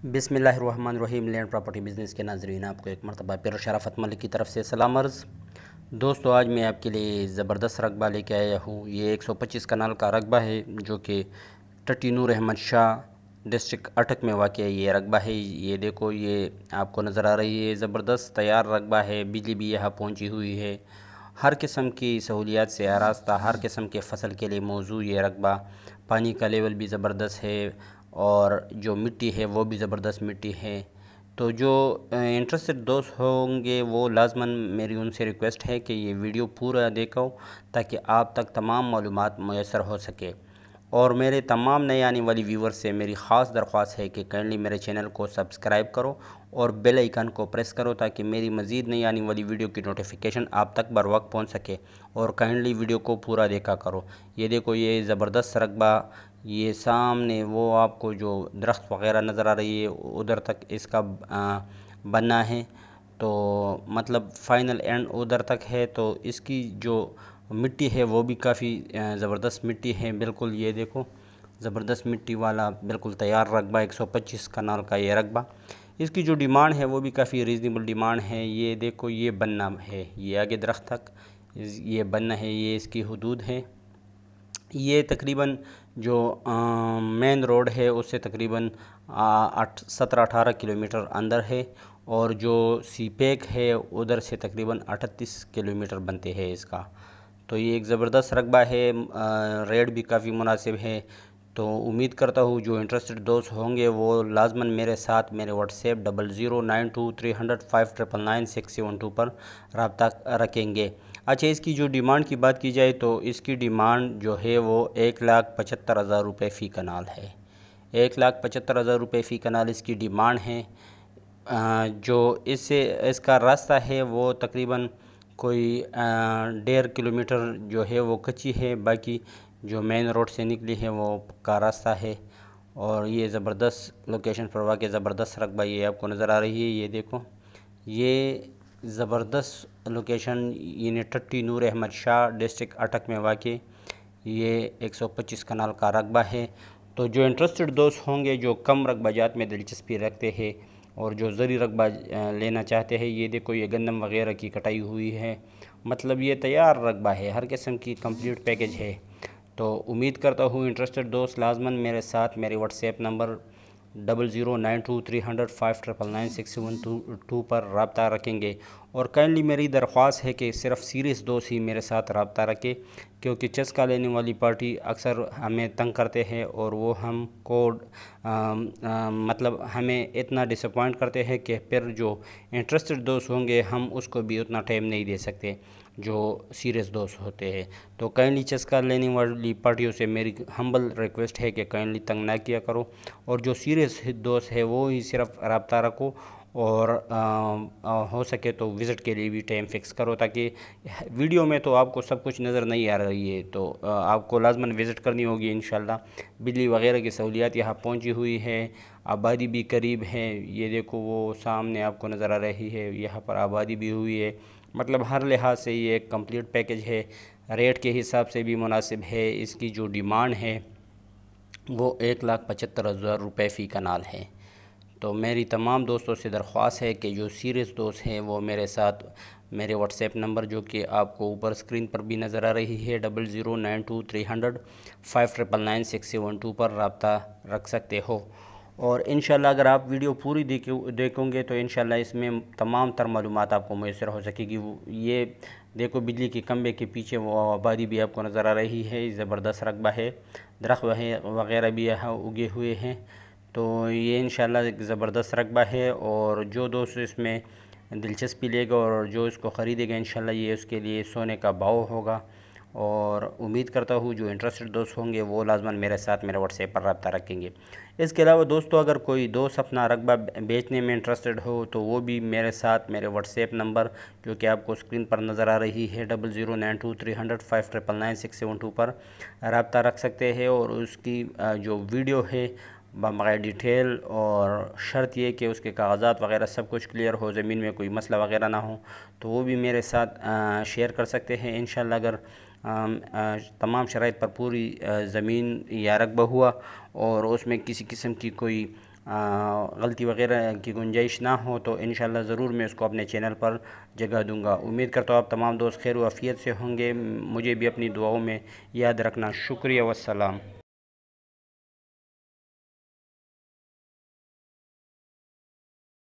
बिस्मिल्लाहिर्रहमानिर्रहीम। Land property business के नाज़रीन, आपको एक मरतबा फिर शराफत मलिक की तरफ से सलाम अर्ज़। दोस्तों, आज मैं आपके लिए ज़बरदस्त रकबा लेके आया हूँ। ये 125 कनाल का रकबा है जो कि टटी नूर अहमद शाह डिस्ट्रिक्ट अटक में वाक़ ये रकबा है। ये देखो, ये आपको नज़र आ रही है, ज़बरदस्त तैयार रकबा है। बिजली भी यहाँ पहुँची हुई है। हर किस्म की सहूलियात से आरास्ता, हर किस्म के फसल के लिए मौजूद ये रकबा। पानी का लेवल भी ज़बरदस्त है और जो मिट्टी है वो भी ज़बरदस्त मिट्टी है। तो जो इंटरेस्टेड दोस्त होंगे वो लाजमन मेरी उनसे रिक्वेस्ट है कि ये वीडियो पूरा देखो ताकि आप तक तमाम मालूमात मैसर हो सके। और मेरे तमाम नए आने वाली व्यूवर से मेरी ख़ास दरख्वास्त है कि काइंडली मेरे चैनल को सब्सक्राइब करो और बेल आइकन को प्रेस करो ताकि मेरी मज़ीद नई आने वाली वीडियो की नोटिफिकेशन आप तक बर वक्त पहुँच सके। और काइंडली वीडियो को पूरा देखा करो। ये देखो, ये ज़बरदस्त रकबा, ये सामने वो आपको जो दरख्त वग़ैरह नज़र आ रही है उधर तक इसका बनना है। तो मतलब फ़ाइनल एंड उधर तक है। तो इसकी जो मिट्टी है वो भी काफ़ी ज़बरदस्त मिट्टी है। बिल्कुल ये देखो, ज़बरदस्त मिट्टी वाला बिल्कुल तैयार रकबा, 125 कनाल का ये रकबा। इसकी जो डिमांड है वो भी काफ़ी रीज़नेबल डिमांड है। ये देखो, ये बनना है, ये आगे दरख्त तक ये बनना है, ये इसकी हदूद है। ये तकरीबन जो मेन रोड है उससे तकरीबन 17-18 किलोमीटर अंदर है। और जो सी पैक है उधर से तकरीबन 38 किलोमीटर बनते हैं इसका। तो ये एक ज़बरदस्त रकबा है। रेट भी काफ़ी मुनासिब है। तो उम्मीद करता हूँ जो इंटरेस्टेड दोस्त होंगे वो लाजमन मेरे साथ मेरे व्हाट्सएप 00923005999672 पर रब्ता रखेंगे। अच्छा, इसकी जो डिमांड की बात की जाए तो इसकी डिमांड जो है वो 1,75,000 रुपये फ़ी कनाल है। 1,75,000 रुपये फ़ी कनाल इसकी डिमांड है। जो इससे इसका रास्ता है वो तकरीबन कोई 1.5 किलोमीटर जो है वो कच्ची है, बाकी जो मेन रोड से निकली है वो पक्का रास्ता है। और ये ज़बरदस्त लोकेशन पर वाक़ ज़बरदस्त रकबा ये आपको नज़र आ रही है। ये देखो, ये ज़बरदस्त लोकेशन यानी टट्टी नूर अहमद शाह डिस्ट्रिक्ट अटक में वाक़ ये 125 कनाल का रकबा है। तो जो इंटरेस्टेड दोस्त होंगे जो कम रकबा जात में दिलचस्पी रखते हैं और जो ज़री रकबा लेना चाहते हैं, ये देखो, ये गंदम वग़ैरह की कटाई हुई है। मतलब ये तैयार रकबा है, हर किस्म की कंप्लीट पैकेज है। तो उम्मीद करता हूँ इंटरेस्टेड दोस्त लाजमन मेरे साथ मेरे व्हाट्सएप नंबर 00923005999672 पर रब्ता रखेंगे। और काइंडली मेरी दरख्वास्त है कि सिर्फ़ सीरियस दोस्त ही मेरे साथ रब्ता रखें, क्योंकि चस्का लेने वाली पार्टी अक्सर हमें तंग करते हैं और वो हमको मतलब हमें इतना डिसअपॉइंट करते हैं कि फिर जो इंटरेस्टेड दोस्त होंगे हम उसको भी उतना टाइम नहीं दे सकते जो सीरियस दोस्त होते हैं। तो काइंडली चस्का लेने वाली पार्टियों से मेरी हम्बल रिक्वेस्ट है कि काइंडली तंग ना किया करो और जो सीरियस दोस्त है वो ही सिर्फ रब्ता रखो। और हो सके तो विज़िट के लिए भी टाइम फ़िक्स करो, ताकि वीडियो में तो आपको सब कुछ नज़र नहीं आ रही है। तो आपको लाजमन विज़िट करनी होगी इंशाल्लाह। बिजली वगैरह की सहूलियात यहाँ पहुँची हुई है, आबादी भी करीब है। ये देखो, वो सामने आपको नज़र आ रही है, यहाँ पर आबादी भी हुई है। मतलब हर लिहाज से ये एक कंप्लीट पैकेज है। रेट के हिसाब से भी मुनासिब है। इसकी जो डिमांड है वो 1,75,000 रुपये फ़ी कनाल है। तो मेरी तमाम दोस्तों से दरख्वास्त है कि जो सीरियस दोस्त हैं वो मेरे साथ मेरे व्हाट्सएप नंबर जो कि आपको ऊपर स्क्रीन पर भी नज़र आ रही है 00923005999672 पर रब्ता रख सकते हो। और इंशाल्लाह अगर आप वीडियो पूरी देखोगे तो इंशाल्लाह इसमें तमाम तर मालूमात आपको मैसर हो सकेगी। ये देखो, बिजली के खंबे के पीछे वो आबादी भी आपको नज़र आ रही है। ज़बरदस्त रकबा है, दरख्त वगैरह भी यहाँ उगे हुए हैं। तो ये इंशाल्लाह एक ज़बरदस्त रकबा है। और जो दोस्त इसमें दिलचस्पी लेगा और जो इसको ख़रीदेगा इंशाल्लाह ये उसके लिए सोने का भाव होगा। और उम्मीद करता हूँ जो इंटरेस्टेड दोस्त होंगे वो लाजमन मेरे साथ मेरे व्हाट्सएप पर रब्ता रखेंगे। इसके अलावा दोस्तों, अगर कोई दोस्त अपना रकबा बेचने में इंटरेस्टेड हो तो वो भी मेरे साथ मेरे व्हाट्सएप नंबर जो कि आपको स्क्रीन पर नज़र आ रही है 00923005999672 पर रब्ता रख सकते हैं। और उसकी जो वीडियो है बग़ैर डिटेल और शर्त ये कि उसके कागज़ात वगैरह सब कुछ क्लियर हो, ज़मीन में कोई मसला वगैरह ना हो, तो वो भी मेरे साथ शेयर कर सकते हैं इंशाल्लाह। अगर तमाम शराइत पर पूरी ज़मीन या रकबा हुआ और उसमें किसी किस्म की कोई غلطی وغیرہ کی گنجائش نہ ہو تو انشاءاللہ ضرور میں اس کو اپنے چینل پر جگہ دوں گا۔ امید کرتا ہوں آپ تمام دوست خیر و عافیت سے ہوں گے، مجھے بھی اپنی دعاؤں میں یاد رکھنا۔ شکریہ والسلام۔